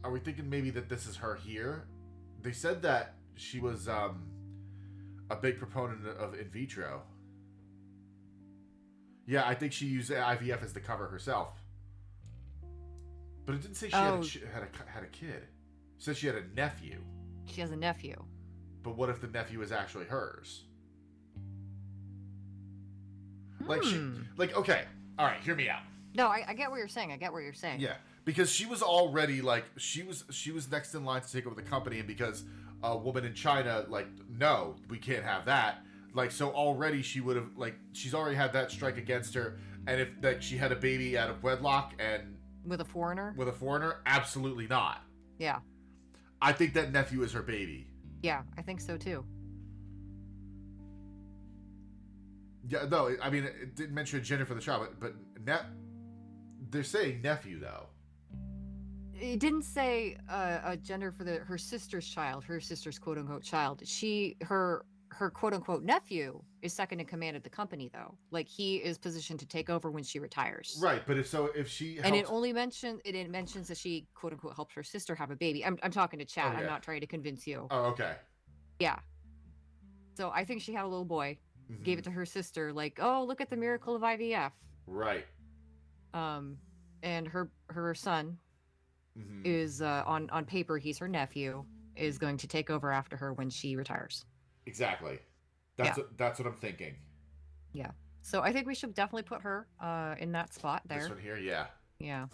are we thinking maybe that this is her here? They said that she was a big proponent of in vitro. Yeah, I think she used IVF as the cover herself. But it didn't say she had a kid. It said she had a nephew. She has a nephew. But what if the nephew is actually hers? Like okay, all right, hear me out. No, I get what you're saying. Yeah, because she was already like she was next in line to take over the company, and because a woman in China no, we can't have that. So already she would have she's already had that strike against her, and if she had a baby out of wedlock and with a foreigner, absolutely not. Yeah, I think that nephew is her baby. Yeah, I think so too. Yeah, no, I mean it didn't mention a gender for the child, but they're saying nephew though. It didn't say a gender for her sister's child, her sister's quote unquote child. Her quote unquote nephew is second in command at the company though. He is positioned to take over when she retires. Right, but if she helped... and it mentions that she quote unquote helped her sister have a baby. I'm talking to chat. Oh, yeah. I'm not trying to convince you. Oh, okay. Yeah. So I think she had a little boy, gave it to her sister, oh, look at the miracle of IVF. Right. And her son is on paper, he's her nephew, is going to take over after her when she retires. Exactly. That's what I'm thinking. Yeah. So I think we should definitely put her in that spot there. This one here, yeah. Yeah.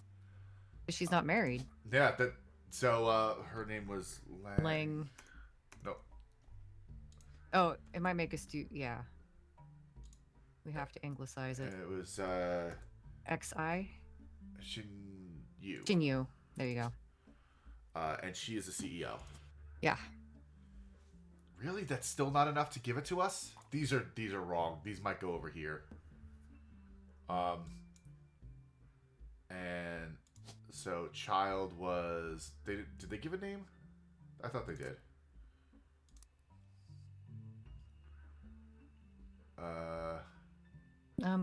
She's not married. Yeah, so her name was Lang. No. Oh, it might make us do, yeah. We have to anglicize it. It was XI? Xinyu. Xinyu. There you go. And she is the CEO. Yeah. Really? That's still not enough to give it to us? These are wrong. These might go over here. And so child was... Did they give a name? I thought they did.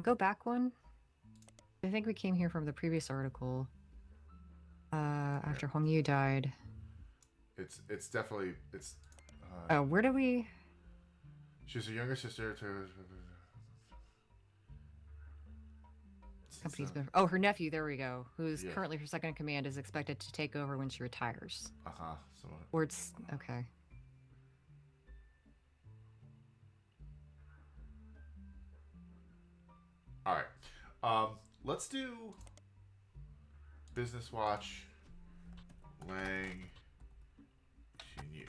Go back one. I think we came here from the previous article. After Hong Yu died. It's definitely... where do we... She's a younger sister to... Company's been... Oh, her nephew, there we go. Who's currently her second in command, is expected to take over when she retires. Uh-huh. Or it's... Okay. Alright. Let's do... Business Watch. Lang... Xinyu.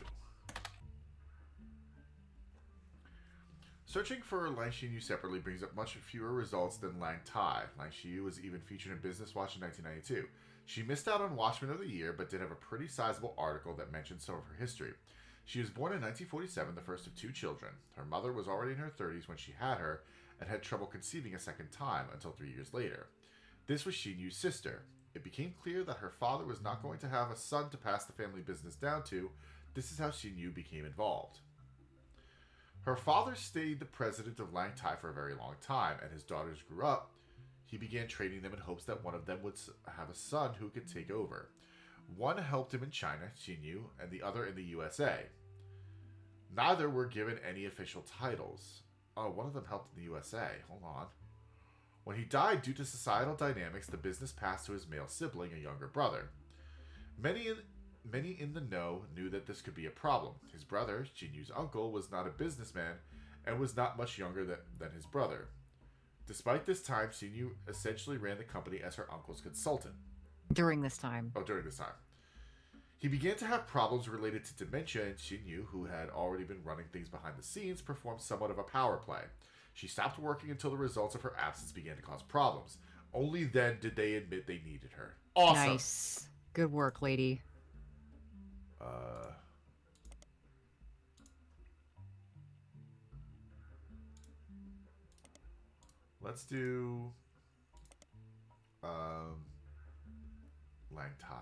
Searching for Lang Xinyu separately brings up much fewer results than Lang Tai. Lang Xinyu was even featured in Business Watch in 1992. She missed out on Watchman of the Year, but did have a pretty sizable article that mentioned some of her history. She was born in 1947, the first of two children. Her mother was already in her 30s when she had her, and had trouble conceiving a second time until 3 years later. This was Xinyu's sister. It became clear that her father was not going to have a son to pass the family business down to. This is how Xinyu became involved. Her father stayed the president of Lang Tai for a very long time, and his daughters grew up. He began training them in hopes that one of them would have a son who could take over. One helped him in China, Xinyu, and the other in the USA. Neither were given any official titles. Oh, one of them helped in the USA. Hold on. When he died due to societal dynamics, the business passed to his male sibling, a younger brother. Many in the know knew that this could be a problem. His brother, Xinyu's uncle, was not a businessman and was not much younger than his brother. Despite this time, Xinyu essentially ran the company as her uncle's consultant. During this time. Oh, during this time. He began to have problems related to dementia, and Xinyu, who had already been running things behind the scenes, performed somewhat of a power play. She stopped working until the results of her absence began to cause problems. Only then did they admit they needed her. Awesome! Nice. Good work, lady. Let's do Lang Tai.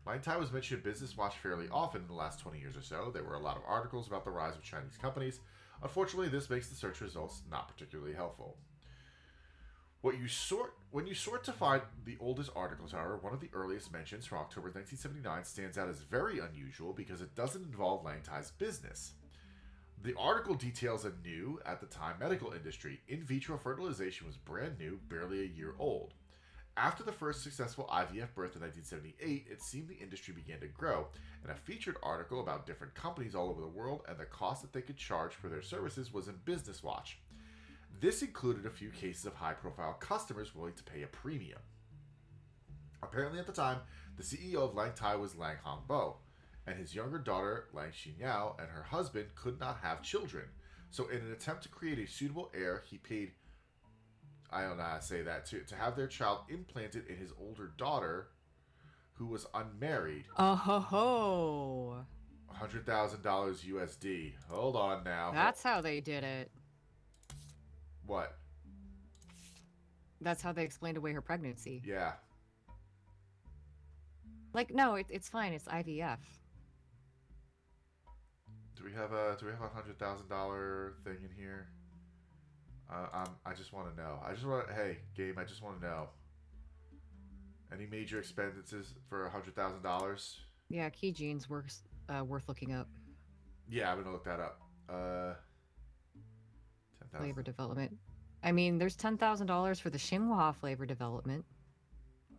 Lang Tai was mentioned in Business Watch fairly often in the last 20 years or so. There were a lot of articles about the rise of Chinese companies. Unfortunately, this makes the search results not particularly helpful. When you sort to find the oldest articles, however, one of the earliest mentions from October 1979 stands out as very unusual because it doesn't involve Lang Tai's business. The article details a new, at the time, medical industry. In vitro fertilization was brand new, barely a year old. After the first successful IVF birth in 1978, it seemed the industry began to grow, and a featured article about different companies all over the world and the cost that they could charge for their services was in Business Watch. This included a few cases of high-profile customers willing to pay a premium. Apparently at the time, the CEO of Lang Tai was Lang Hongbo, and his younger daughter, Lang Xinyao, and her husband could not have children. So in an attempt to create a suitable heir, he paid, I don't know how to say that, to have their child implanted in his older daughter, who was unmarried. Oh ho ho! $100,000 USD. Hold on now. That's how they did it. What? That's how they explained away her pregnancy. Yeah. Like, no, it's fine. It's IVF. Do we have a $100,000 thing in here? I just want to know. Hey, game. I just want to know. Any major expenses for $100,000? Yeah, Key Genes worth looking up. Yeah, I'm gonna look that up. 10,000. Flavor development. I mean, there's $10,000 for the Xinhua flavor development.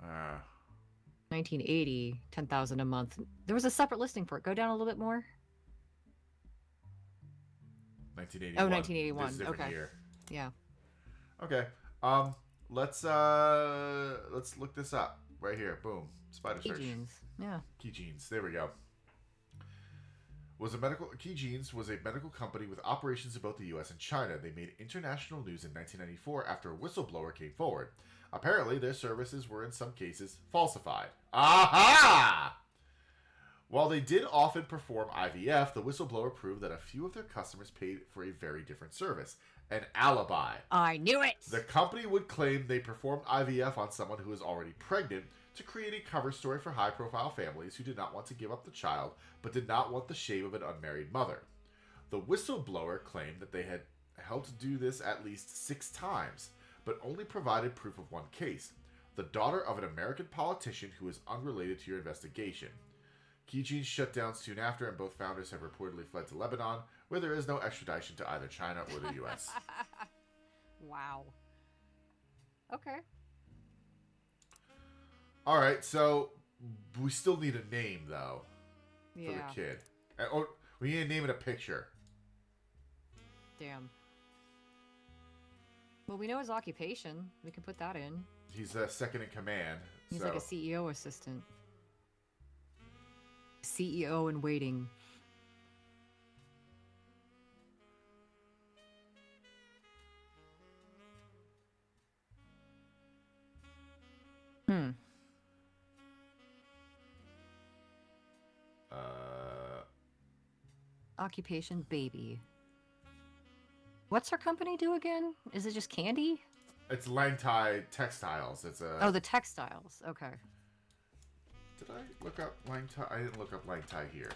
1980, $10,000 a month. There was a separate listing for it. Go down a little bit more. 1981. Oh, 1981. This is a different Okay. year. Yeah. Okay. Let's look this up right here. Boom. Spider Key search. Genes. Yeah. Key Genes. There we go. Key Genes was a medical company with operations in both the U.S. and China. They made international news in 1994 after a whistleblower came forward. Apparently, their services were in some cases falsified. Aha! While they did often perform IVF, the whistleblower proved that a few of their customers paid for a very different service, an alibi. I knew it! The company would claim they performed IVF on someone who was already pregnant to create a cover story for high-profile families who did not want to give up the child but did not want the shame of an unmarried mother. The whistleblower claimed that they had helped do this at least 6 times, but only provided proof of one case, the daughter of an American politician who is unrelated to your investigation. Key Genes shut down soon after, and both founders have reportedly fled to Lebanon, where there is no extradition to either China or the U.S. Wow. Okay. All right, so we still need a name, though, for Yeah. the kid. Or we need a name and a picture. Damn. Well, we know his occupation. We can put that in. He's a second in command. He's so. like a CEO assistant. CEO in waiting. Occupation baby. What's her company do again? Is it just candy? It's Lang Tai Textiles. It's a. Oh, the textiles. Okay. Did I look up Lang Tai? I didn't look up Lang Tai here.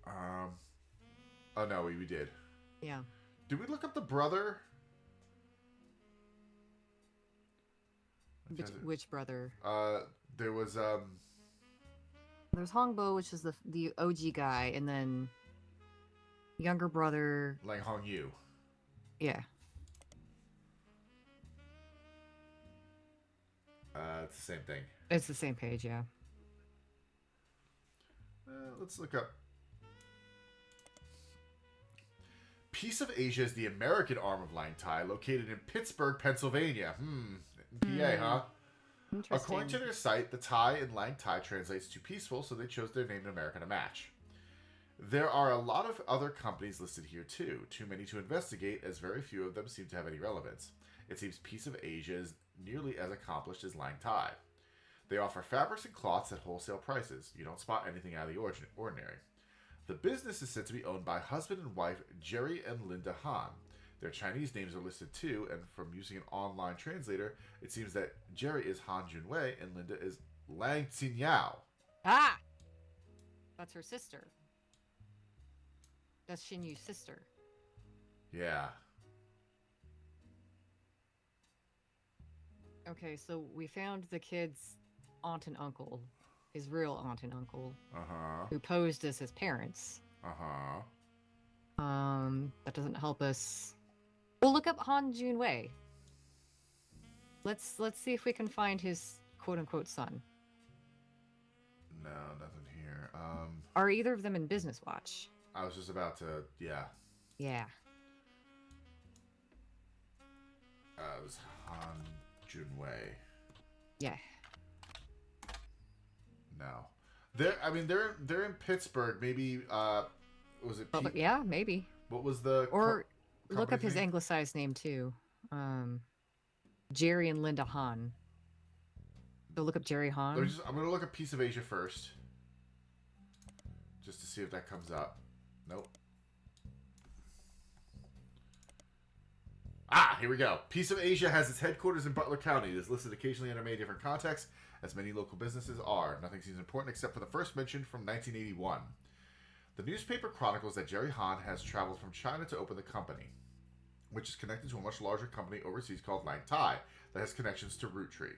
Oh no, we did. Yeah. Did we look up the brother? Which brother? There was There's Hongbo, which is the OG guy, and then younger brother. Lang Hong Yu. Yeah. It's the same thing. It's the same page, yeah. Let's look up. Piece of Asia is the American arm of Lang Tai, located in Pittsburgh, Pennsylvania. PA, huh? According to their site, the Thai in Lang Tai translates to peaceful, so they chose their name in America to match. There are a lot of other companies listed here too. Too many to investigate, as very few of them seem to have any relevance. It seems Piece of Asia is nearly as accomplished as Lang Tai. They offer fabrics and cloths at wholesale prices. You don't spot anything out of the ordinary. The business is said to be owned by husband and wife Jerry and Linda Han. Their Chinese names are listed too, and from using an online translator, it seems that Jerry is Han Junwei and Linda is Lang Xinyao. Ah! That's her sister. That's Xin Yu's sister. Yeah. Okay, so we found the kid's aunt and uncle, his real aunt and uncle, Uh-huh. who posed as his parents. Uh-huh. That doesn't help us. We'll look up Han Junwei. Let's see if we can find his quote unquote son. No, nothing here. Are either of them in Business Watch? I was just about to, yeah. Yeah. It was Han Junwei. Yeah. No. They're in Pittsburgh. Maybe, was it Yeah, maybe. What was the... Or look up company's his name? anglicized name, too. Jerry and Linda Han. So look up Jerry Han. I'm going to look at Piece of Asia first. Just to see if that comes up. Nope. Ah, here we go. Piece of Asia has its headquarters in Butler County. It is listed occasionally under many different contexts, as many local businesses are. Nothing seems important except for the first mention from 1981. The newspaper chronicles that Jerry Han has traveled from China to open the company, which is connected to a much larger company overseas called Lang Tai that has connections to Roottree.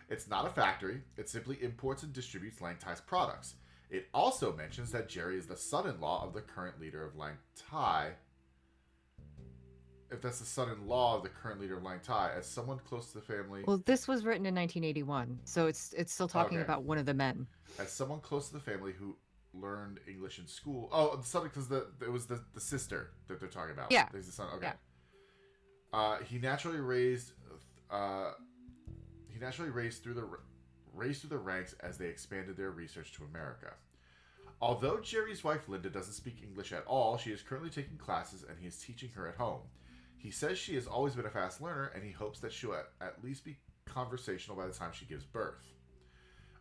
It's not a factory. It simply imports and distributes Lang Tai's products. It also mentions that Jerry is the son-in-law of the current leader of Lang Tai. If that's the son-in-law of the current leader of Lang Tai, as someone close to the family... Well, this was written in 1981, so it's still talking Okay. about one of the men. As someone close to the family who learned English in school... Oh, the son, because it was the sister that they're talking about. Yeah. There's the son. Okay. Yeah. He naturally raised through the ranks as they expanded their research to America. Although Jerry's wife Linda doesn't speak English at all, she is currently taking classes and he is teaching her at home. He says she has always been a fast learner and he hopes that she'll at least be conversational by the time she gives birth.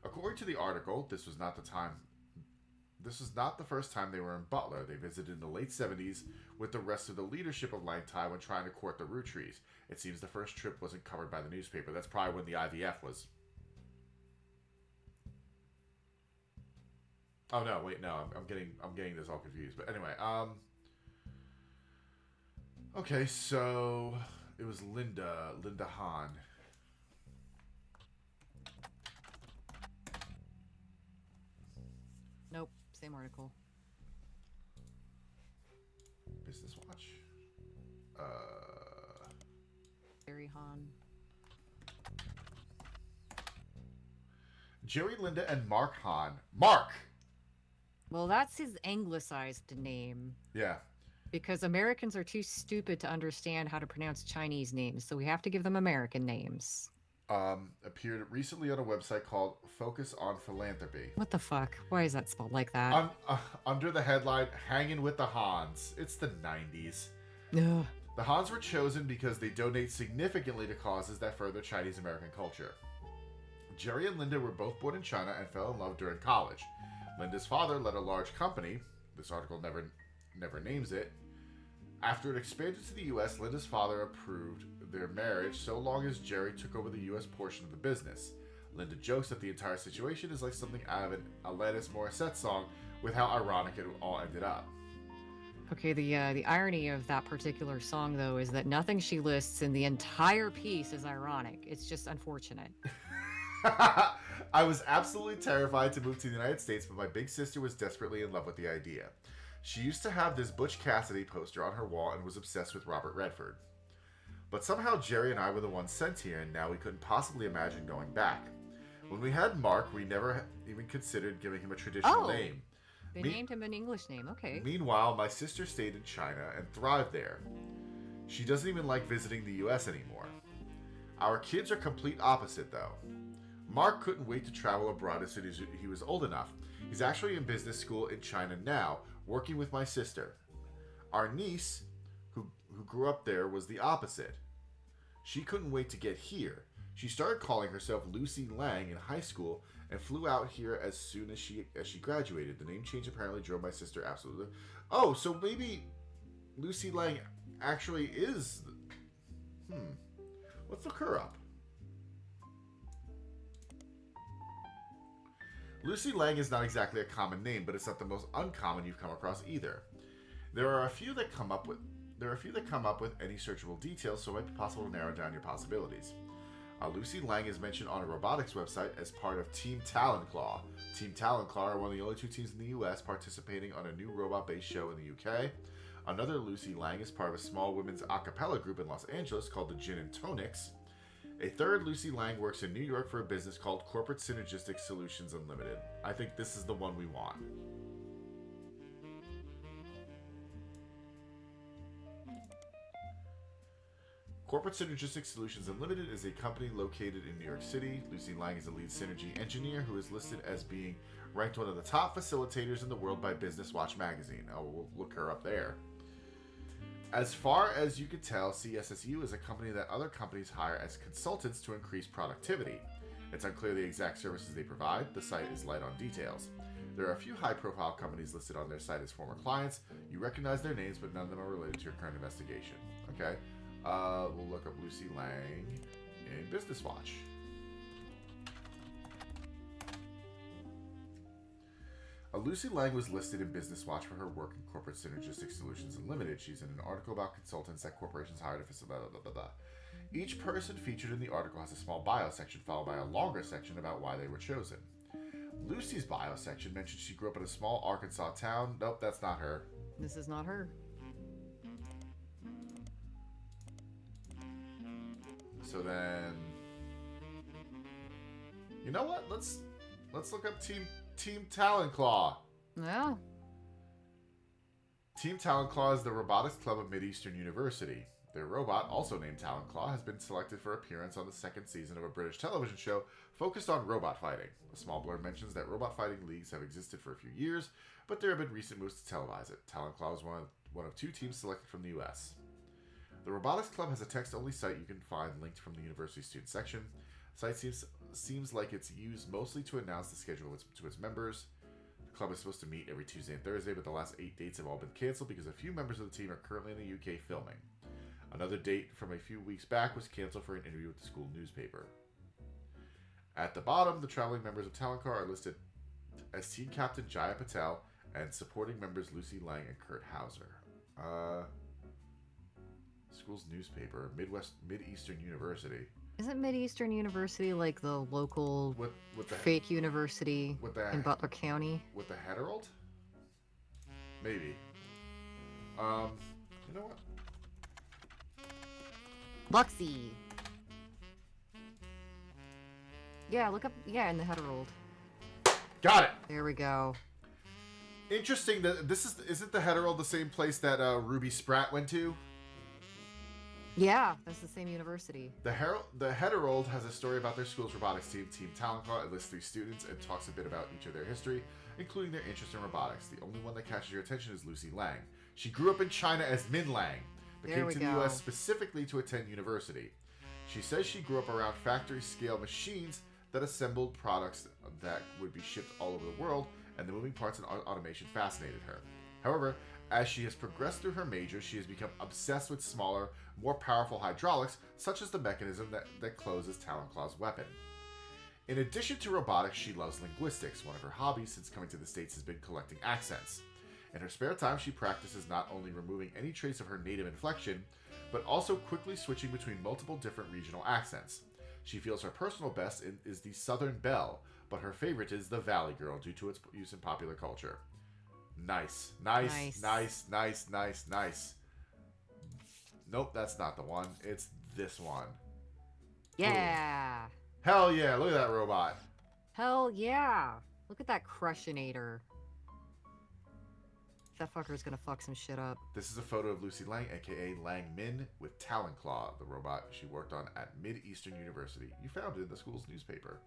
According to the article, this was not the first time they were in Butler. They visited in the late 70s with the rest of the leadership of Lang Tai when trying to court the Rootrees. It seems the first trip wasn't covered by the newspaper. That's probably when the IVF was. Oh no, wait, no, I'm getting this all confused. But anyway, okay, so it was Linda Han. Nope, same article. Business Watch. Jerry Han. Jerry, Linda, and Mark Han. Mark! Well, that's his anglicized name. Yeah. Because Americans are too stupid to understand how to pronounce Chinese names, so we have to give them American names. Appeared recently on a website called Focus on Philanthropy. What the fuck? Why is that spelled like that? Under the headline, Hanging with the Hans. It's the 90s. Ugh. The Hans were chosen because they donate significantly to causes that further Chinese-American culture. Jerry and Linda were both born in China and fell in love during college. Linda's father led a large company. This article never names it. After it expanded to the U.S., Linda's father approved their marriage so long as Jerry took over the U.S. portion of the business. Linda jokes that the entire situation is like something out of an Alanis Morissette song with how ironic it all ended up. Okay, the irony of that particular song, though, is that nothing she lists in the entire piece is ironic. It's just unfortunate. I was absolutely terrified to move to the United States, but my big sister was desperately in love with the idea. She used to have this Butch Cassidy poster on her wall and was obsessed with Robert Redford. But somehow Jerry and I were the ones sent here, and now we couldn't possibly imagine going back. When we had Mark, we never even considered giving him a traditional name. They named him an English name, okay. Meanwhile, my sister stayed in China and thrived there. She doesn't even like visiting the US anymore. Our kids are complete opposite, though. Mark couldn't wait to travel abroad as soon as he was old enough. He's actually in business school in China now, working with my sister. Our niece, who grew up there, was the opposite. She couldn't wait to get here. She started calling herself Lucy Lang in high school and flew out here as soon as she graduated. The name change apparently drove my sister absolutely... Oh, so maybe Lucy Lang actually is... Let's look her up. Lucy Lang is not exactly a common name, but it's not the most uncommon you've come across either. There are a few that come up with There are a few that come up with any searchable details, so it might be possible to narrow down your possibilities. Lucy Lang is mentioned on a robotics website as part of Team Talonclaw. Team Talonclaw are one of the only 2 teams in the US participating on a new robot-based show in the UK. Another Lucy Lang is part of a small women's a cappella group in Los Angeles called the Gin and Tonics. A third Lucy Lang works in New York for a business called Corporate Synergistic Solutions Unlimited. I think this is the one we want. Corporate Synergistic Solutions Unlimited is a company located in New York City. Lucy Lang is a lead synergy engineer who is listed as being ranked one of the top facilitators in the world by Business Watch magazine. Oh, we'll look her up there. As far as you can tell, CSSU is a company that other companies hire as consultants to increase productivity. It's unclear the exact services they provide. The site is light on details. There are a few high-profile companies listed on their site as former clients. You recognize their names, but none of them are related to your current investigation. Okay. We'll look up Lucy Lang in Business Watch. Lucy Lang was listed in Business Watch for her work in Corporate Synergistic Solutions Unlimited. She's in an article about consultants that corporations hire to facilitate blah, blah, blah, blah. Each person featured in the article has a small bio section followed by a longer section about why they were chosen. Lucy's bio section mentions she grew up in a small Arkansas town. Nope, that's not her. This is not her. So then, you know what? Let's look up Team Talonclaw. Yeah. Team Talonclaw is the robotics club of Mid-Eastern University. Their robot, also named Talonclaw, has been selected for appearance on the 2nd season of a British television show focused on robot fighting. A small blurb mentions that robot fighting leagues have existed for a few years, but there have been recent moves to televise it. Talonclaw is one of 2 teams selected from the US. The Robotics Club has a text-only site you can find linked from the University Student section. The site seems like it's used mostly to announce the schedule to its members. The club is supposed to meet every Tuesday and Thursday, but the last 8 dates have all been canceled because a few members of the team are currently in the UK filming. Another date from a few weeks back was canceled for an interview with the school newspaper. At the bottom, the traveling members of Talonclaw are listed as Team Captain Jaya Patel and supporting members Lucy Lang and Kurt Hauser. School's newspaper, Mid-Eastern University. Isn't Mid-Eastern University like the local with the fake university in Butler County? With the Herald? Maybe. You know what? Luxie. Yeah, look up. Yeah, in the Herald. Got it. There we go. Interesting that isn't the Herald the same place that Ruby Spratt went to? Yeah, that's the same university. The Herald has a story about their school's robotics team, Team Talonclaw. It lists 3 students and talks a bit about each of their history, including their interest in robotics. The only one that catches your attention is Lucy Lang. She grew up in China as Min Lang, but came to the US specifically to attend university. She says she grew up around factory-scale machines that assembled products that would be shipped all over the world, and the moving parts and automation fascinated her. However, as she has progressed through her major, she has become obsessed with smaller, more powerful hydraulics, such as the mechanism that closes Talonclaw's weapon. In addition to robotics, she loves linguistics. One of her hobbies since coming to the States has been collecting accents. In her spare time, she practices not only removing any trace of her native inflection, but also quickly switching between multiple different regional accents. She feels her personal best is the Southern Belle, but her favorite is the Valley Girl due to its use in popular culture. Nice. Nope, that's not the one. It's this one. Yeah. Ooh. Hell yeah, look at that robot. Hell yeah. Look at that Crushinator. That fucker's gonna fuck some shit up. This is a photo of Lucy Lang, aka Lang Min, with Talonclaw, the robot she worked on at Mid-Eastern University. You found it in the school's newspaper.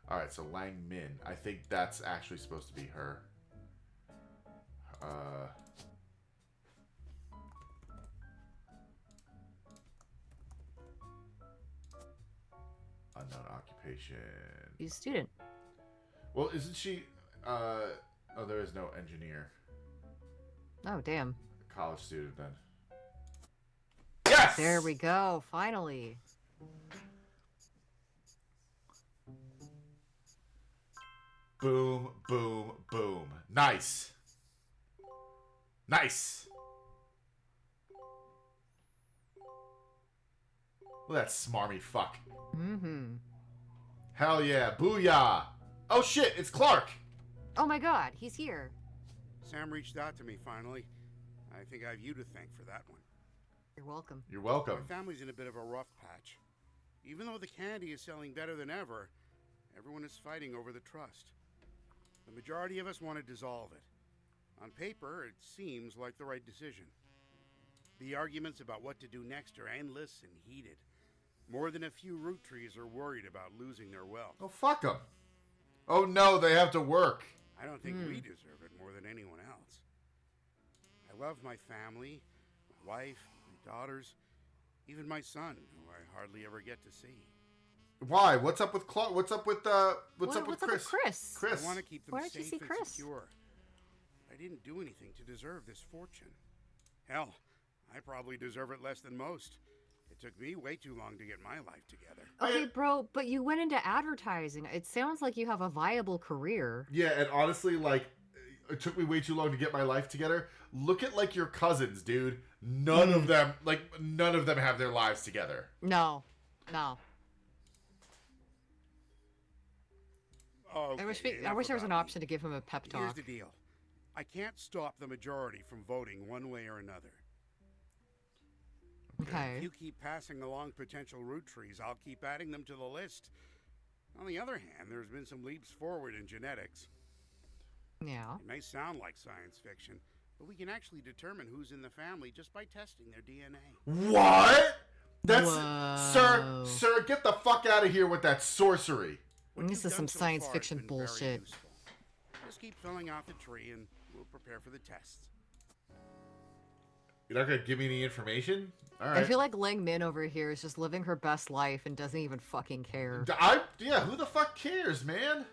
Alright, so Lang Min. I think that's actually supposed to be her. Unknown occupation. She's a student. Well, isn't she... oh, there is no engineer. Oh, damn. College student, then. Yes! There we go, finally. Boom, boom, boom. Nice. Nice. Look at that smarmy fuck. Mm-hmm. Hell yeah. Booyah. Oh shit, it's Clark. Oh my god, he's here. Sam reached out to me finally. I think I have you to thank for that one. You're welcome. You're welcome. My family's in a bit of a rough patch. Even though the candy is selling better than ever, everyone is fighting over the trust. The majority of us want to dissolve it. On paper, it seems like the right decision. The arguments about what to do next are endless and heated. More than a few Roottrees are worried about losing their wealth. Oh, fuck them. Oh no, they have to work. I don't think we deserve it more than anyone else. I love my family, my wife, my daughters, even my son, who I hardly ever get to see. Why? What's up with Clark? What's up with what's up with Chris? I want to keep them Why don't you safe see and Chris? secure. I didn't do anything to deserve this fortune. Hell, I probably deserve it less than most. It took me way too long to get my life together. Okay, bro, but you went into advertising. It sounds like you have a viable career. Yeah, and honestly, like, it took me way too long to get my life together. Look at, like, your cousins, dude. None of them have their lives together. No. Okay, I wish there enough was an about me. option to give him a pep Here's talk. the deal. I can't stop the majority from voting one way or another. If Okay. you keep passing along potential Roottrees, I'll keep adding them to the list. On the other hand, there's been some leaps forward in genetics. Yeah. It may sound like science fiction, but we can actually determine who's in the family just by testing their DNA. What? That's Whoa. sir, get the fuck out of here with that sorcery. What This you've is some done so science far has fiction been very bullshit. useful. Just keep filling out the tree and we'll prepare for the tests. You're not gonna give me any information? All right. I feel like Ling Min over here is just living her best life and doesn't even fucking care. Yeah, who the fuck cares, man?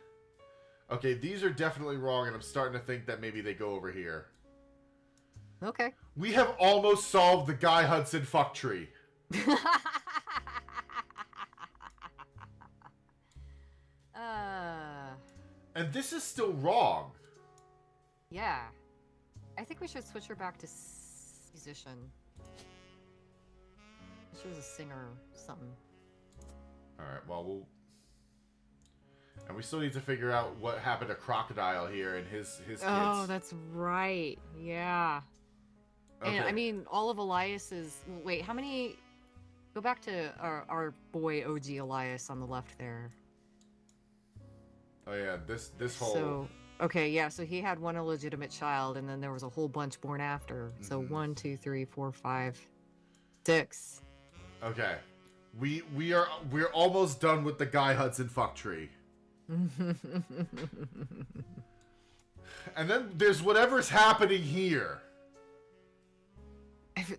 Okay, these are definitely wrong, and I'm starting to think that maybe they go over here. Okay. We have almost solved the Guy Hudson fuck tree. And this is still wrong. Yeah. I think we should switch her back to musician. She was a singer or something. Alright, well, we'll... And we still need to figure out what happened to Crocodile here and his kids. Oh, that's right. Yeah. Okay. And I mean, all of Elias's... Wait, how many... Go back to our boy OG Elias on the left there. Oh yeah, this whole... So, okay, yeah, so he had one illegitimate child, and then there was a whole bunch born after. So 1, 2, 3, 4, 5, 6. Okay. We're almost done with the Guy Hudson fuck tree. And then there's whatever's happening here.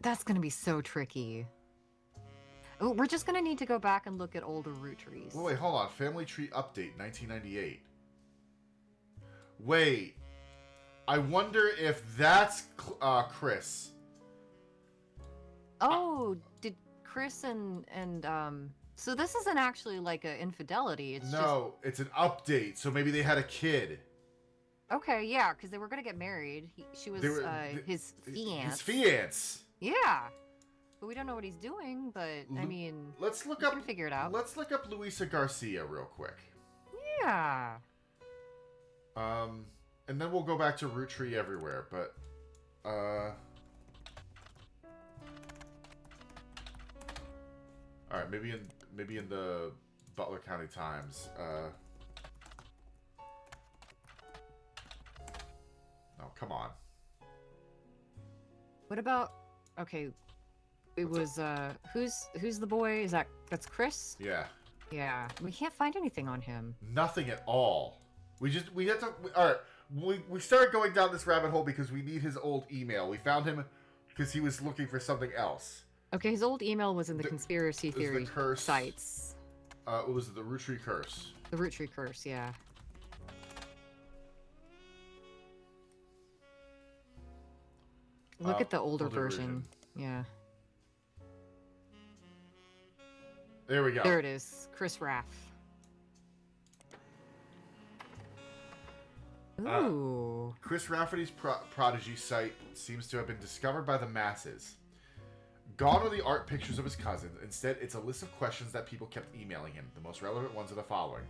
That's gonna be so tricky. Oh, we're just gonna need to go back and look at older root trees. Oh, wait, hold on. Family tree update, 1998. Wait. I wonder if that's Chris. Oh, did Chris and so this isn't actually like an infidelity. It's It's an update. So maybe they had a kid. Okay, yeah, because they were gonna get married. She was his fiance. His fiance. Yeah, but we don't know what he's doing. But I mean, let's look we up. can figure it out. Let's look up Luisa Garcia real quick. Yeah. And then we'll go back to Roottree everywhere. But all right, maybe in the Butler County Times. Oh, come on. What about? Okay, it was who's the boy? That's Chris? Yeah. Yeah, we can't find anything on him. Nothing at all. We had to. All right. We started going down this rabbit hole because we need his old email. We found him because he was looking for something else. Okay, his old email was in the conspiracy theory curse. sites. It was the Roottree curse. The Roottree curse, yeah. Look at the older version. Yeah. There we go. There it is. Chris Raff. Ooh. Chris Rafferty's prodigy site seems to have been discovered by the masses. Gone are the art pictures of his cousin. Instead, it's a list of questions that people kept emailing him. The most relevant ones are the following.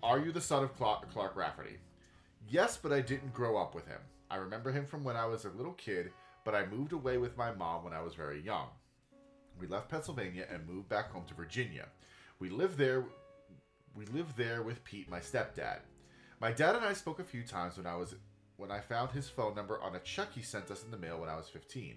Are you the son of Clark Rafferty? Yes, but I didn't grow up with him. I remember him from when I was a little kid, but I moved away with my mom when I was very young. We left Pennsylvania and moved back home to Virginia. We lived there with Pete, my stepdad. My dad and I spoke a few times when I found his phone number on a check he sent us in the mail when I was 15.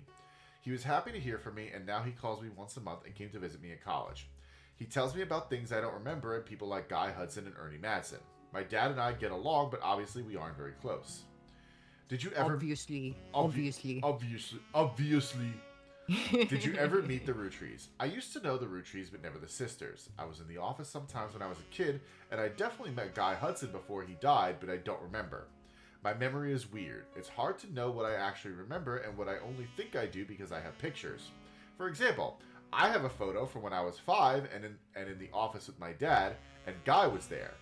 He was happy to hear from me, and now he calls me once a month and came to visit me in college. He tells me about things I don't remember and people like Guy Hudson and Ernie Madsen. My dad and I get along, but obviously we aren't very close. Did you ever... Obviously. Did you ever meet the Rootrees? I used to know the Rootrees, but never the sisters. I was in the office sometimes when I was a kid, and I definitely met Guy Hudson before he died, but I don't remember. My memory is weird. It's hard to know what I actually remember and what I only think I do because I have pictures. For example, I have a photo from when I was 5 and in the office with my dad, and Guy was there.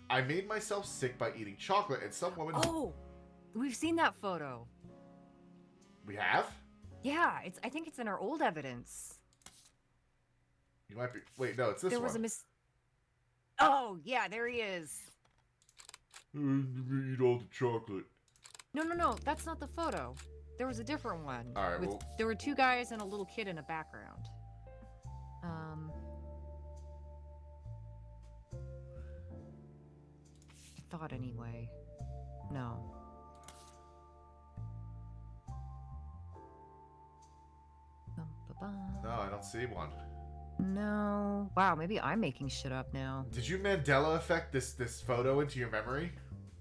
I made myself sick by eating chocolate, and some woman... Oh, we've seen that photo. We have? Yeah, I think it's in our old evidence. You might be... Wait, no, it's this There one. was a Oh, yeah, there he is. Eat all the chocolate. No, that's not the photo. There was a different one. All right, There were 2 guys and a little kid in a background. I thought anyway. No. No, I don't see one. No. Wow, maybe I'm making shit up now. Did you Mandela effect this photo into your memory?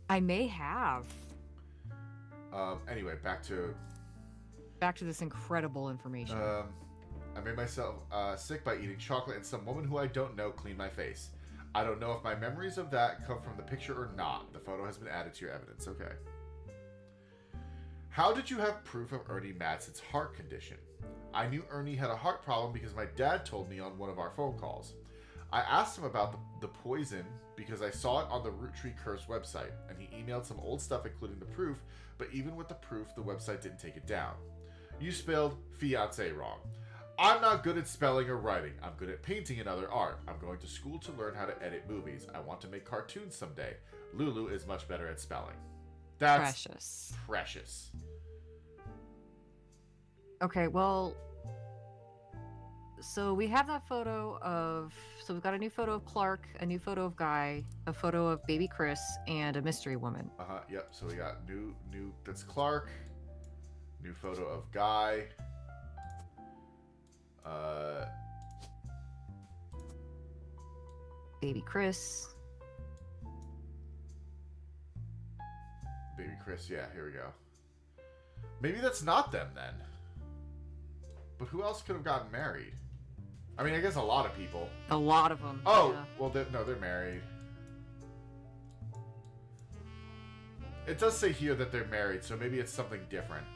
I may have. Anyway, back to this incredible information. I made myself sick by eating chocolate, and some woman who I don't know cleaned my face. I don't know if my memories of that come from the picture or not. The photo has been added to your evidence. Okay. How did you have proof of Ernie Madsen's heart condition? I knew Ernie had a heart problem because my dad told me on one of our phone calls. I asked him about the poison because I saw it on the Roottree Curse website, and he emailed some old stuff including the proof, but even with the proof, the website didn't take it down. You spelled fiancé wrong. I'm not good at spelling or writing. I'm good at painting and other art. I'm going to school to learn how to edit movies. I want to make cartoons someday. Lulu is much better at spelling. That's precious. Okay, well, so we have that photo of, so we've got a new photo of Clark, a new photo of Guy, a photo of baby Chris, and a mystery woman. Yep, so we got new, that's Clark, new photo of Guy, baby Chris. Baby Chris, yeah, here we go. Maybe that's not them then. But who else could have gotten married? I mean, I guess a lot of people. A lot of them. Oh, yeah. well, they're married. It does say here that they're married, so maybe it's something different.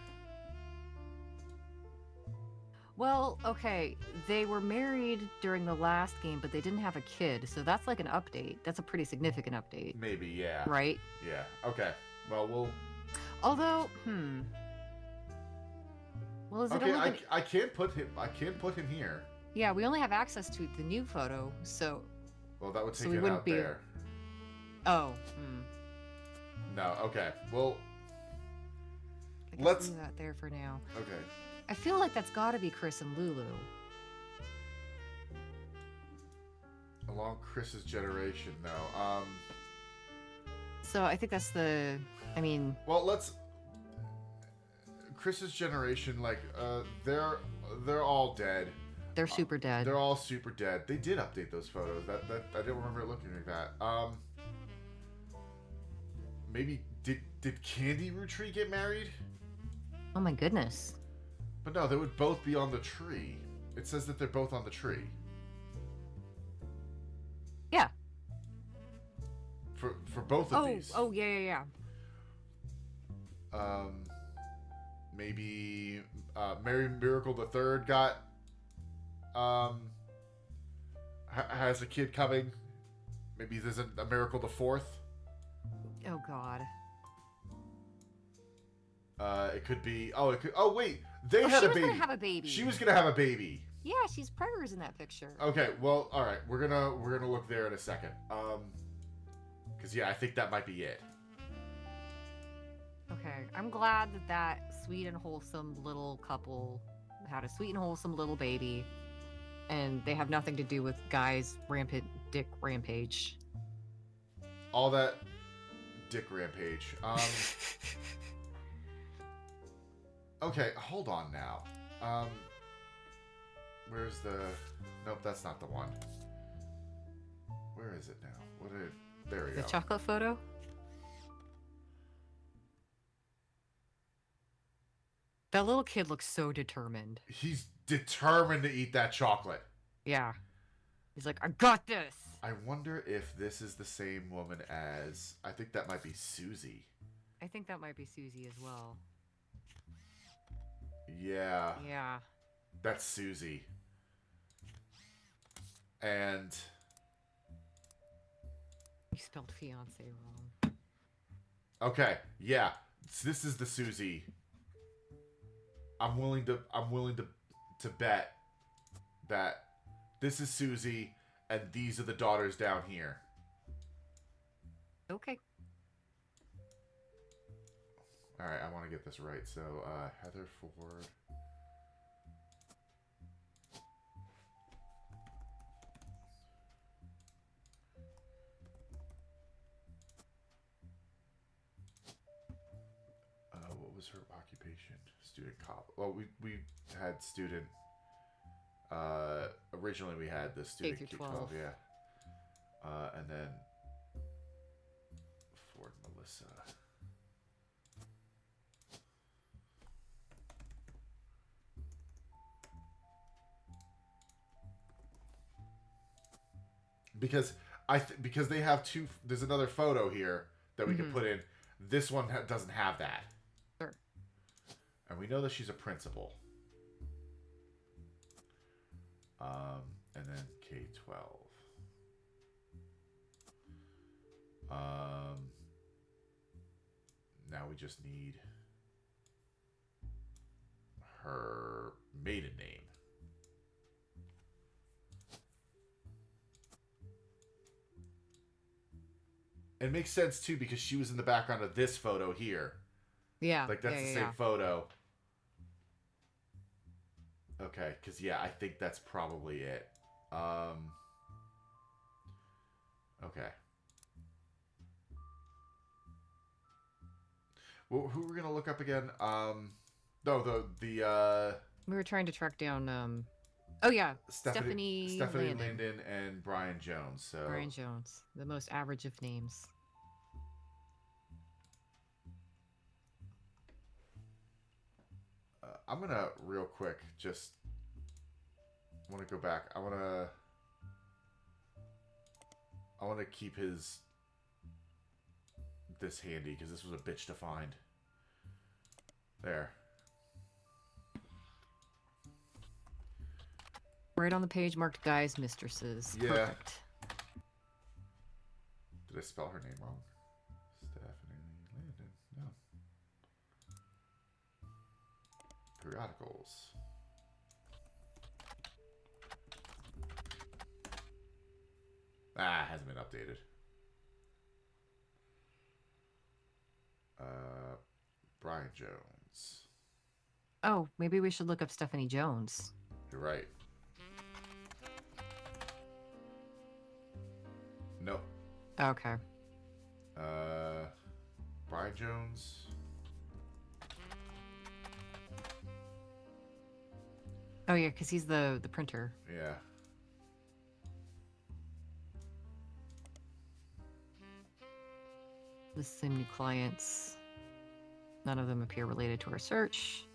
Well, okay, they were married during the last game, but they didn't have a kid, so that's like an update. That's a pretty significant update. Maybe, yeah. Right? Yeah, okay. Well, we'll... Although, Well, is it okay, only I can't put him here. Yeah, we only have access to the new photo, so... Well, that would take we it wouldn't out be... there. Oh, No, okay. Well, I guess let's... leave that there for now. Okay. I feel like that's gotta be Chris and Lulu. Along Chris's generation, though. So I think that's the... I mean... Well, let's... Chris's generation, like, they're all dead. They're super dead. They're all super dead. They did update those photos. That I didn't remember it looking like that. Maybe did Candy Roottree get married? Oh my goodness. But no, they would both be on the tree. It says that they're both on the tree. Yeah. For both of these. Oh yeah. Maybe Mary Miracle the Third got has a kid coming. Maybe there's a Miracle the Fourth. Oh God. It could be. Oh, it could. Oh, wait. They had she a was baby. gonna have a baby. She was gonna have a baby. Yeah, she's preggers in that picture. Okay. Well, all right. We're gonna look there in a second. Because yeah, I think that might be it. Okay, I'm glad that sweet and wholesome little couple had a sweet and wholesome little baby, and they have nothing to do with Guy's rampant dick rampage. All that dick rampage. Okay, hold on now. Where's the... Nope, that's not the one. Where is it now? There we go. The chocolate photo? That little kid looks so determined. He's determined to eat that chocolate. Yeah. He's like, I got this! I wonder if this is the same woman as... I think that might be Susie. I think that might be Susie as well. Yeah. Yeah. That's Susie. And... You spelled fiance wrong. Okay, yeah. This is the Susie. I'm willing to bet that this is Susie and these are the daughters down here. Okay. All right, I want to get this right. So, Heather Ford. What was her occupation? Student cop. Well, we had student. Originally we had the student K through K-12, 12. yeah. And then Ford Melissa. Because they have two. There's another photo here that we can put in. This one doesn't have that. Sure. And we know that she's a principal. And then K-12. Now we just need her maiden name. It makes sense too because she was in the background of this photo here. Yeah. Like that's yeah, the yeah, same yeah. photo. Okay, because yeah, I think that's probably it. Okay. Well, who we're gonna look up again? No, the We were trying to track down. Oh yeah, Stephanie Landon and Brian Jones. So Brian Jones, the most average of names. I'm gonna real quick just want to go back. I want to keep this handy because this was a bitch to find. There. Right on the page marked Guy's mistresses. Yeah. Perfect. Did I spell her name wrong? Stephanie Landon. No. Periodicals. Hasn't been updated. Brian Jones. Oh, maybe we should look up Stephanie Jones. You're right. Nope. Okay. Brian Jones. Oh yeah, because he's the printer. Yeah. List some new clients. None of them appear related to our search.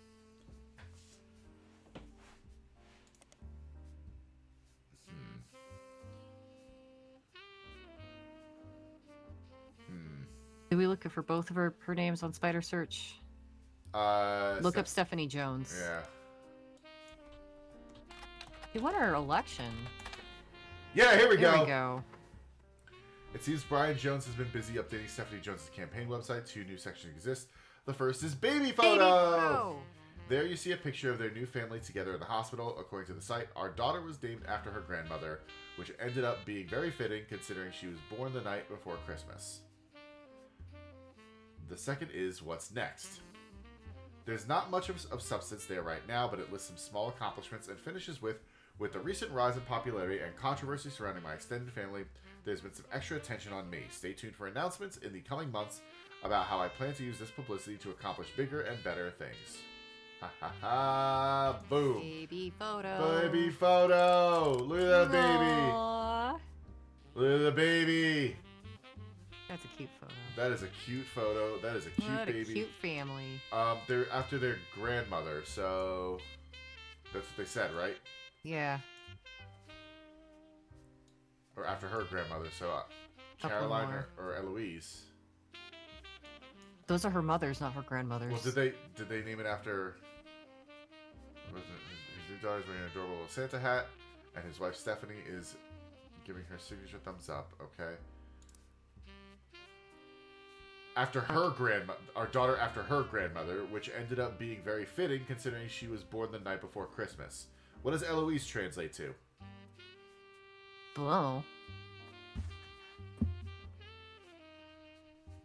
Did we look for both of her names on Spider Search? Look up Stephanie Jones. Yeah. He won our election. Yeah, here we There go. we go. It seems Brian Jones has been busy updating Stephanie Jones' campaign website. 2 new sections exist. The first is baby Baby photo. photo. There you see a picture of their new family together in the hospital. According to the site, our daughter was named after her grandmother, which ended up being very fitting considering she was born the night before Christmas. The second is what's next. There's not much of substance there right now, but it lists some small accomplishments and finishes with the recent rise in popularity and controversy surrounding my extended family, there's been some extra attention on me. Stay tuned for announcements in the coming months about how I plan to use this publicity to accomplish bigger and better things. Ha ha ha! Boom! Baby photo. Baby photo! Look at that baby! Aww. Look at the baby! That's a cute photo. That is a cute photo. That is a cute What baby. a cute family. They're after their grandmother, so that's what they said, right? Yeah. Or after her grandmother, so Couple Caroline more. or Eloise. Those are her mothers, not her grandmothers. Well, did they name it after? His new daughter's wearing an adorable little Santa hat, and his wife Stephanie is giving her signature thumbs up. Okay. After her our daughter after her grandmother, which ended up being very fitting considering she was born the night before Christmas. What does Eloise translate to? Blow.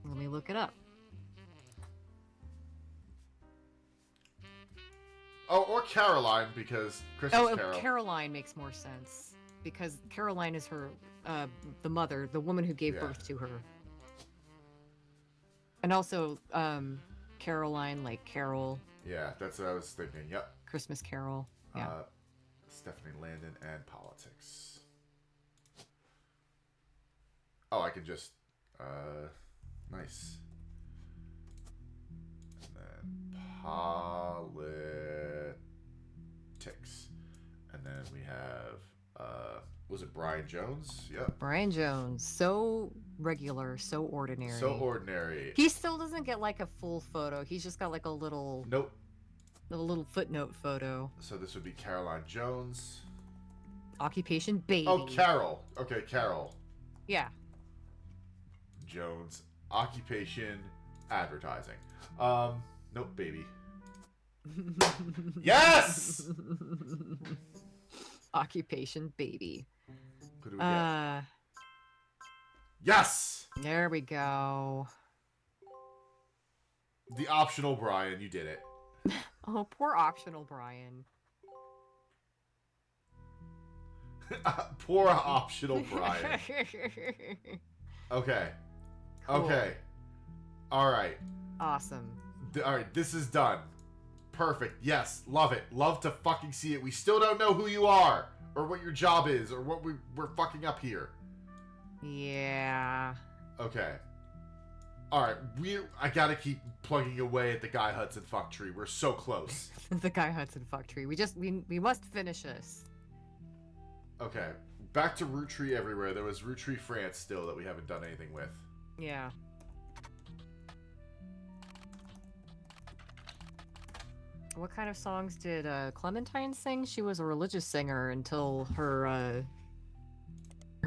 Let me look it up. Oh, or Caroline, because Christmas Carol. Caroline makes more sense because Caroline is her, the mother, the woman who gave birth to her, and also Caroline, like Carol. Yeah, that's what I was thinking. Yep. Christmas Carol. Yeah. Stephanie Landon and politics. Oh, I can just nice. And then politics. And then we have was it Brian Jones? Yep. Brian Jones, so regular, so ordinary. So ordinary. He still doesn't get like a full photo. He's just got like a little footnote photo. So this would be Caroline Jones. Occupation baby. Oh, Carol. Okay, Carol Yeah. Jones. Occupation advertising. Nope, baby. Yes! Occupation baby. Who do we get? Uh, Yes! there we go. The optional Brian, you did it. Oh, poor optional Brian. Poor optional Brian. Okay. Cool. Okay. Alright. Awesome. Alright, this is done. Perfect. Yes, love it. Love to fucking see it. We still don't know who you are, or what your job is, or what we're fucking up here. Yeah. Okay. Alright, I gotta keep plugging away at the Guy Hudson fuck tree. We're so close. The Guy Hudson fuck tree. We must finish this. Okay. Back to Roottree everywhere. There was Roottree France still that we haven't done anything with. Yeah. What kind of songs did Clementine sing? She was a religious singer until her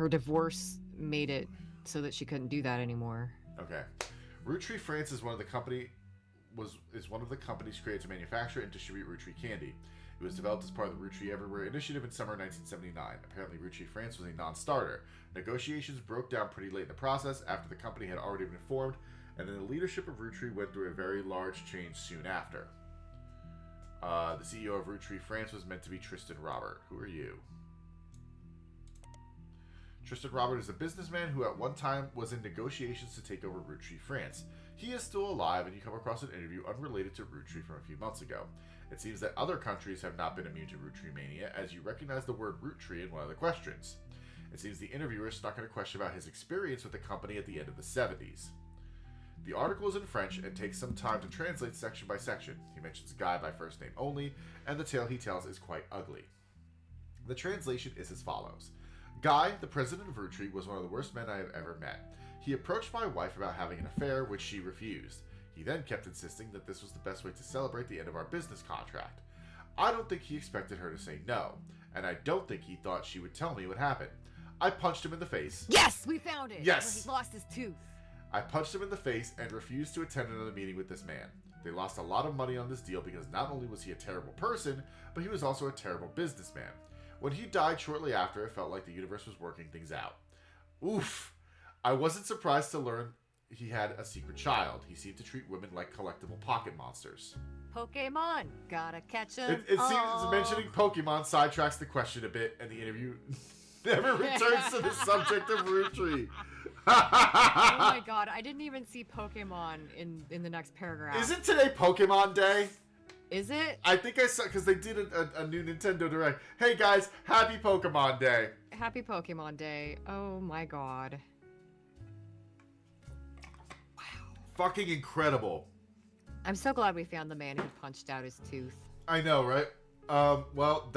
divorce made it so that she couldn't do that anymore. Okay. Roottree France is one of the companies created to manufacture and distribute Roottree candy. It was developed as part of the Roottree Everywhere initiative in summer 1979. Apparently, Roottree France was a non-starter. Negotiations broke down pretty late in the process after the company had already been formed, and then the leadership of Roottree went through a very large change soon after. The CEO of Roottree France was meant to be Tristan Robert. Who are you? Tristan Robert is a businessman who at one time was in negotiations to take over Roottree France. He is still alive, and you come across an interview unrelated to Roottree from a few months ago. It seems that other countries have not been immune to Roottree mania, as you recognize the word Roottree in one of the questions. It seems the interviewer stuck in a question about his experience with the company at the end of the 70s. The article is in French and takes some time to translate section by section. He mentions Guy by first name only, and the tale he tells is quite ugly. The translation is as follows. Guy, the president of Roottree, was one of the worst men I have ever met. He approached my wife about having an affair, which she refused. He then kept insisting that this was the best way to celebrate the end of our business contract. I don't think he expected her to say no, and I don't think he thought she would tell me what happened. I punched him in the face. Yes, we found it. Yes. Where he lost his tooth. I punched him in the face and refused to attend another meeting with this man. They lost a lot of money on this deal because not only was he a terrible person, but he was also a terrible businessman. When he died shortly after, it felt like the universe was working things out. Oof. I wasn't surprised to learn he had a secret child. He seemed to treat women like collectible pocket monsters. Pokemon, gotta catch him. It seems mentioning Pokemon sidetracks the question a bit, and the interview never returns to the subject of Roottree. Oh my god, I didn't even see Pokemon in the next paragraph. Isn't today Pokemon Day? Is it? I think I saw, because they did a new Nintendo Direct. Hey guys, happy Pokemon Day. Happy Pokemon Day. Oh my god. Wow. Fucking incredible. I'm so glad we found the man who punched out his tooth. I know, right? Well,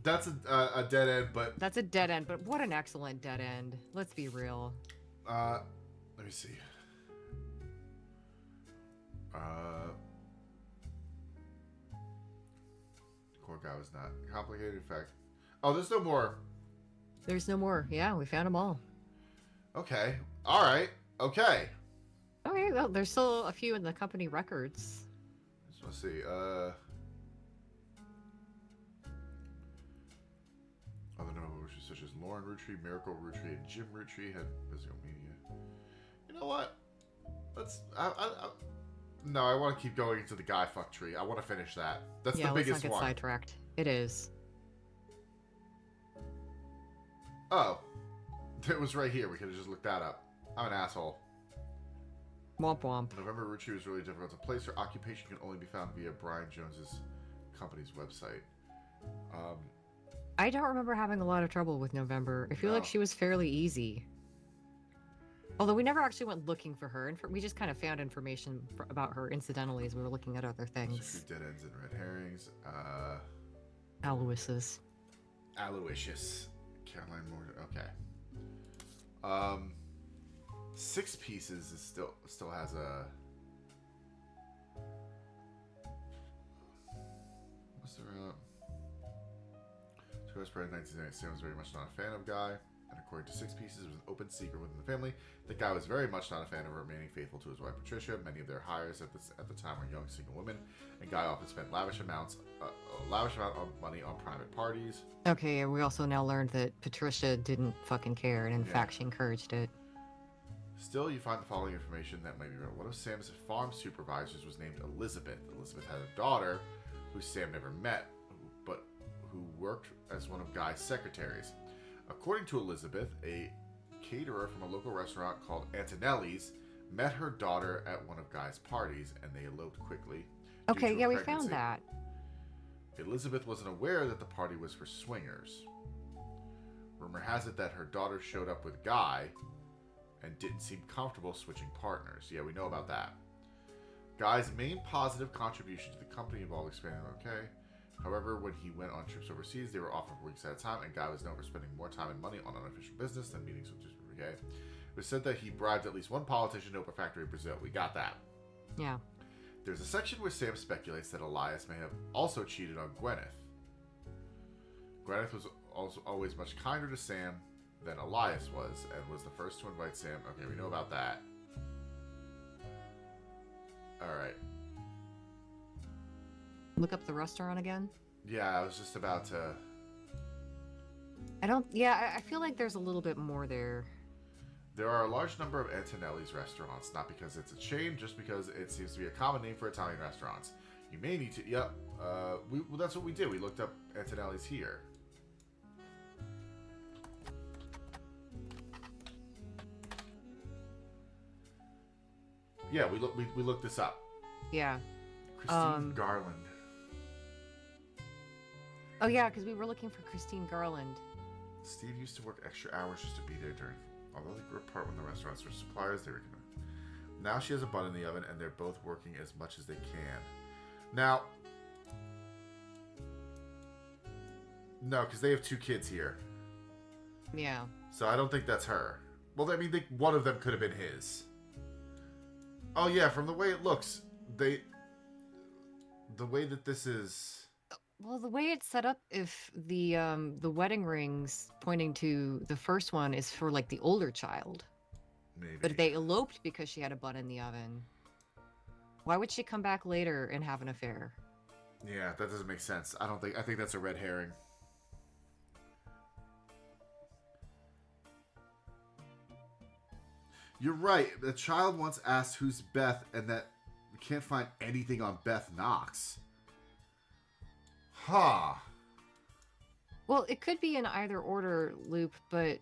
that's a dead end, but... That's a dead end, but what an excellent dead end. Let's be real. Let me see. Core guy was not complicated. In fact, oh, there's no more. There's no more. Yeah, we found them all. Okay. All right. Okay. Okay, well, there's still a few in the company records. Just want to see. Other notable Rootrees such as Lauren Roottree, Miracle Roottree, and Jim Roottree had physical media. You know what? Let's. No, I want to keep going into the Guy fuck tree. I want to finish that. That's the biggest let's not get one. sidetracked. It is. Oh, it was right here. We could have just looked that up. I'm an asshole. Womp womp. November Roottree was really difficult to place. Her occupation can only be found via Brian Jones's company's website. I don't remember having a lot of trouble with November. I feel like she was fairly easy. Although we never actually went looking for her, and we just kind of found information about her incidentally as we were looking at other things. Dead ends and red herrings. Aloysius. Aloysius. Caroline Moore. Okay. 6 Pieces is still has a. What's the to us, in 1990, Sam was very much not a fan of Guy, and according to 6 Pieces, it was an open secret within the family that Guy was very much not a fan of remaining faithful to his wife Patricia. Many of their hires at the time were young single women, and Guy often spent lavish amount of money on private parties. Okay, and we also now learned that Patricia didn't fucking care, and in fact, she encouraged it. Still, you find the following information that might be real. One of Sam's farm supervisors was named Elizabeth. Elizabeth had a daughter who Sam never met, but who worked as one of Guy's secretaries. According to Elizabeth, a caterer from a local restaurant called Antonelli's met her daughter at one of Guy's parties, and they eloped quickly. Okay, yeah, we found that. Elizabeth wasn't aware that the party was for swingers. Rumor has it that her daughter showed up with Guy and didn't seem comfortable switching partners. Yeah, we know about that. Guy's main positive contribution to the company involved expanding. Okay. However, when he went on trips overseas, they were often for weeks at a time, and Guy was known for spending more time and money on unofficial business than meetings with okay. It was said that he bribed at least one politician to open a factory in Brazil. We got that. Yeah. There's a section where Sam speculates that Elias may have also cheated on Gwyneth. Gwyneth was also always much kinder to Sam than Elias was, and was the first to invite Sam. Okay, we know about that. Alright. Look up the restaurant again? Yeah, I was just about to... I feel like there's a little bit more there. There are a large number of Antonelli's restaurants, not because it's a chain, just because it seems to be a common name for Italian restaurants. You may need to... Yep. Well, that's what we did. We looked up Antonelli's here. Yeah, we looked this up. Yeah. Christine Garland. Oh yeah, because we were looking for Christine Garland. Steve used to work extra hours just to be there during. Although they grew apart when the restaurants were suppliers, they were gonna. Now she has a bun in the oven, and they're both working as much as they can. Now, no, because they have 2 kids here. Yeah. So I don't think that's her. Well, I mean, one of them could have been his. Oh yeah, from the way it looks, the way that this is. Well, the way it's set up, if the wedding rings pointing to the first one is for like the older child. Maybe. But they eloped because she had a bun in the oven. Why would she come back later and have an affair? Yeah, that doesn't make sense. I think that's a red herring. You're right. The child once asked who's Beth, and that we can't find anything on Beth Knox. Huh. Well, it could be in either order, Loop, but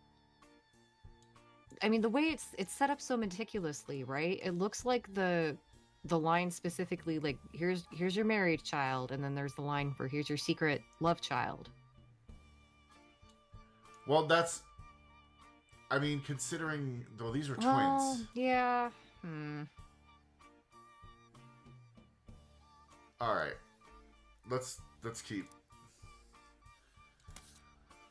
I mean the way it's set up so meticulously, right? It looks like the line specifically, like here's your married child, and then there's the line for here's your secret love child. Well, that's. I mean, considering though these were Well, twins. yeah. All right, let's keep